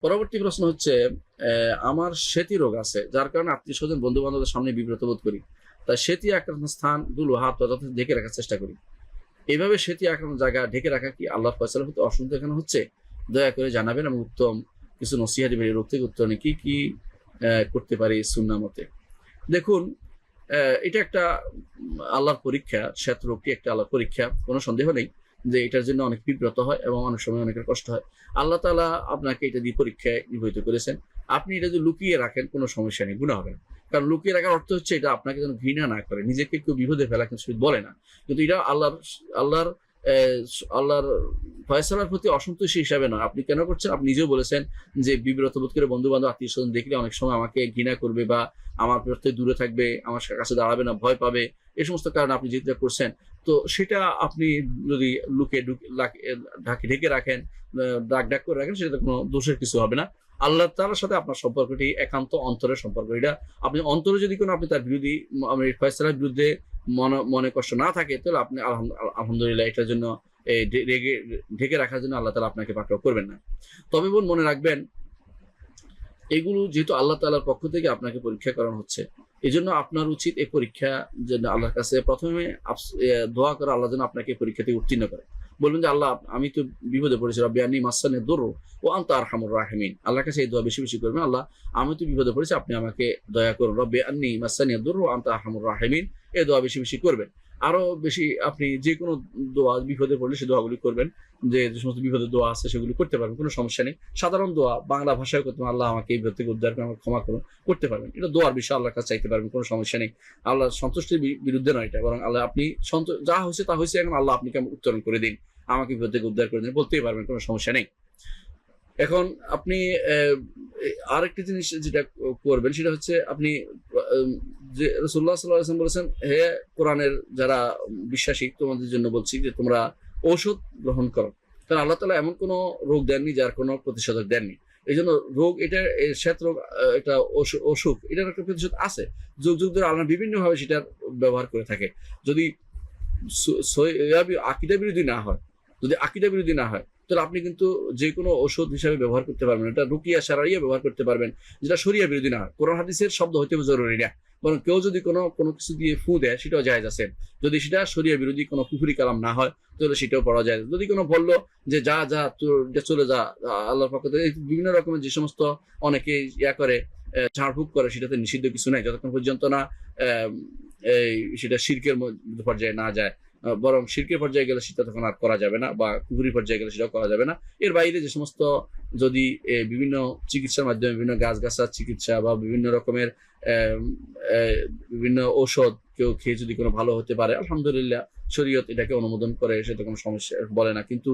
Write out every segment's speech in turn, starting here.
পরবর্তী প্রশ্ন হচ্ছে, আমার সেতী রোগ আছে, যার কারণে আত্মীয় স্বজন বন্ধু বান্ধবের সামনে বিব্রত বোধ করি। তাই সেতী আক্রান্ত স্থান দুলো হাত পা যথাযথ ঢেকে রাখার চেষ্টা করি। এইভাবে সেতী আক্রান্ত জায়গা ঢেকে রাখা কি আল্লাহর ফয়সালা হতে অসুবিধা এখানে হচ্ছে? দয়া করে জানাবেন এবং উত্তম কিছু নসিহা দিবেন। এই রোগ থেকে উত্তরণে কি কি করতে পারি সুন্নাহ মতে। দেখুন, এটা একটা আল্লাহর পরীক্ষা। শ্বেত রোগটি একটা আল্লাহর পরীক্ষা, কোনো সন্দেহ নেই যে এটার জন্য অনেক বিব্রত হয় এবং অনেক সময় অনেকের কষ্ট হয়। আল্লাহ তাআলা আপনাকে এটা দিয়ে পরীক্ষায় নিবেদিত করেছেন। আপনি এটা যদি লুকিয়ে রাখেন কোনো সমস্যা নেই, গুনাহ হবে না। কারণ লুকিয়ে রাখার অর্থ হচ্ছে এটা আপনাকে যেন ঘৃণা না করে, নিজেকে কেউ বিপদে ফেলা কিন্তু বলে না। কিন্তু এটা আল্লাহর আল্লাহর ফয়সালার প্রতি অসন্তুষ্টি হিসাবে নয়। আপনি কেন করছেন? আপনি নিজেও বলেছেন যে বিব্রত বোধ করে বন্ধু বান্ধব আত্মীয় স্বজন দেখলে অনেক সময় আমাকে ঘৃণা করবে বা আমার প্রতি দূরে থাকবে, আমার কাছে দাঁড়াবে না, ভয় পাবে। এই সমস্ত কারণে আপনি যেটা করছেন, তো সেটা আপনি যদি ঢেকে রাখেন, ডাক করে রাখেন, সেটাতে কোনো দোষের কিছু হবে না। আল্লাহ তাআলার সাথে আপনার সম্পর্কটি একান্ত অন্তরের সম্পর্ক। এটা আপনি অন্তরে যদি কোনো আপনি তার বিরোধী ফয়সালার বিরুদ্ধে মনে কষ্ট না থাকে, তাহলে আপনি আলহামদুলিল্লাহ এটার জন্য ঢেকে রাখার জন্য আল্লাহ তাআলা আপনাকে পাকড়াও করবেন না। তবে বোন মনে রাখবেন, এগুলো যেহেতু আল্লাহ তাআলার পক্ষ থেকে আপনাকে পরীক্ষা করানো হচ্ছে, এজন্য আপনার উচিত এই পরীক্ষা যেন আল্লাহর কাছে প্রথমে দোয়া করা, আল্লাহ যেন আপনাকে পরীক্ষা থেকে উত্তীর্ণ করে। বলবেন যে আল্লাহ, আমি তো বিপদে পড়েছি, রব্বি আন্নী মাসানি দুররু ওয়া আনতা আরহামুর রাহিমিন। আল্লাহর কাছে এই দোয়া বেশি বেশি করবেন, আল্লাহ আমি তো বিপদে পড়েছি, আপনি আমাকে দয়া করুন। রব্বি আন্নী মাসানি দুররু ওয়া আনতা আরহামুর রাহিমিন, এই দোয়া বেশি বেশি করবেন। আরো বেশি আপনি যে কোনো দোয়া বিপদে পড়লে সেই দোয়াগুলি করবেন, যে সমস্ত বিপদের দোয়া আছে সেগুলি করতে পারবেন, কোনো সমস্যা নেই। সাধারণ দোয়া বাংলা ভাষায় করতে, আল্লাহ আমাকে এই বিপদ থেকে উদ্ধার করে, আমাকে ক্ষমা করুন, করতে পারবেন। এটা দোয়ার বিষয়, আল্লাহর কাছে চাইতে পারবেন, কোনো সমস্যা নেই। আল্লাহর সন্তুষ্টির বিরুদ্ধে নয় এটা, বরং আল্লাহ আপনি যা হয়েছে তা হয়েছে, এখন আল্লাহ আপনাকে উত্তরণ করে দিন, আমাকে বিপদ থেকে উদ্ধার করে দিন, বলতেই পারবেন, কোনো সমস্যা নেই। এখন আপনি আরেকটি জিনিস যেটা করবেন সেটা হচ্ছে, আপনি যে রাসূলুল্লাহ সাল্লাল্লাহু আলাইহি ওয়াসাল্লাম বলেছেন, হে কোরআনের যারা বিশ্বাসী, তোমাদের জন্য বলছি যে তোমরা ঔষধ গ্রহণ করো। কারণ আল্লাহ তাআলা এমন কোনো রোগ দেননি যার কোনো প্রতিষেধক দেননি। এই জন্য রোগ, এটা শ্বেত রোগ, এটা অসুখ, এটার একটা প্রতিষেধক আছে। যুগ যুগ ধরে আল্লাহ বিভিন্নভাবে সেটার ব্যবহার করে থাকে। যদি আকীদা বিরোধী না হয়, যদি আকীদা বিরোধী না হয়, তাহলে আপনি কিন্তু যে কোনো ঔষধ হিসাবে ব্যবহার করতে পারবেন। এটা রুকিয়া শারঈয়া ব্যবহার করতে পারবেন, যেটা শরিয়া বিরোধী না হয়। কোরআন হাদিসের শব্দ হইতে জরুরি না, বরং কেউ যদি কোনো কিছু দিয়ে ফু দেয়, সেটাও জায়েজ আছে, যদি সেটা শরিয়া বিরোধী কোনো কুফরি কালাম না হয়, তাহলে সেটাও পড়া যায়। যদি কোনো বললো যে যা যা তোর চলে যা, আল্লাহর পক্ষ থেকে বিভিন্ন রকমের যে সমস্ত অনেকে করে ঝাড়ফুঁক করে, সেটাতে নিষিদ্ধ কিছু নাই, যতক্ষণ পর্যন্ত না সেটা শিরকের পর্যায়ে না যায়। বরং শিরকের পর্যায়ে গেলে সেটা তখন আর করা যাবে না, বা কুফরি পর্যায়ে গেলে সেটাও করা যাবে না। এর বাইরে যে সমস্ত যদি বিভিন্ন চিকিৎসার মাধ্যমে, বিভিন্ন গাছগাছার চিকিৎসা বা বিভিন্ন রকমের বিভিন্ন ঔষধ কেউ খেয়ে যদি কোনো ভালো হতে পারে, আলহামদুলিল্লাহ শরীয়ত এটাকে অনুমোদন করে, সেটা কোনো সমস্যা বলে না। কিন্তু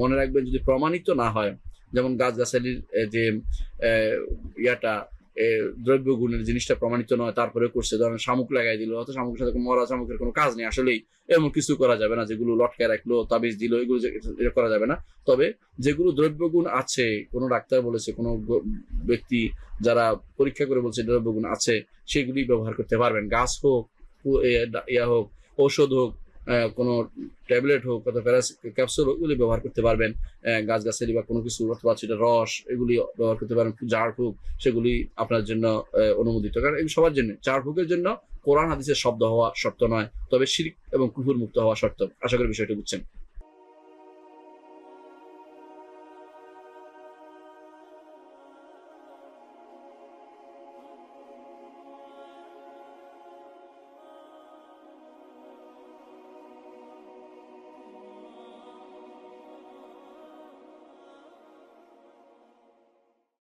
মনে রাখবেন, যদি প্রমাণিত না হয়, যেমন গাছগাছালির যে ইয়াটা দ্রব্য গুণের জিনিসটা প্রমাণিত নয়, তারপরে করছে, ধরেন শামুক লাগাই দিল, অথচ শামুকের সাথে মরা শামুকের কোনো কাজ নেই, আসলেই এমন কিছু করা যাবে না। যেগুলো লটকায় রাখলো, তাবিজ দিল, এগুলো করা যাবে না। তবে যেগুলো দ্রব্য গুণ আছে, কোনো ডাক্তার বলেছে, কোনো ব্যক্তি যারা পরীক্ষা করে বলছে দ্রব্য গুণ আছে, সেগুলি ব্যবহার করতে পারবেন। গাছ হোক, হোক, ঔষধ হোক, কোনো ট্যাবলেট হোক, অথবা ক্যাপসুল হোক, এগুলি ব্যবহার করতে পারবেন। গাছগাছালি বা কোনো কিছু, অথবা সেটা রস, এগুলি ব্যবহার করতে পারেন। ঝাড়ফুঁক, সেগুলি আপনার জন্য অনুমোদিত। কারণ এই সবার জন্য, ঝাড়ফুঁকের জন্য কোরআন হাদিসের শব্দ হওয়া শর্ত নয়, তবে শিরক এবং কুফর মুক্ত হওয়া শর্ত। আশা করি বিষয়টি বুঝছেন।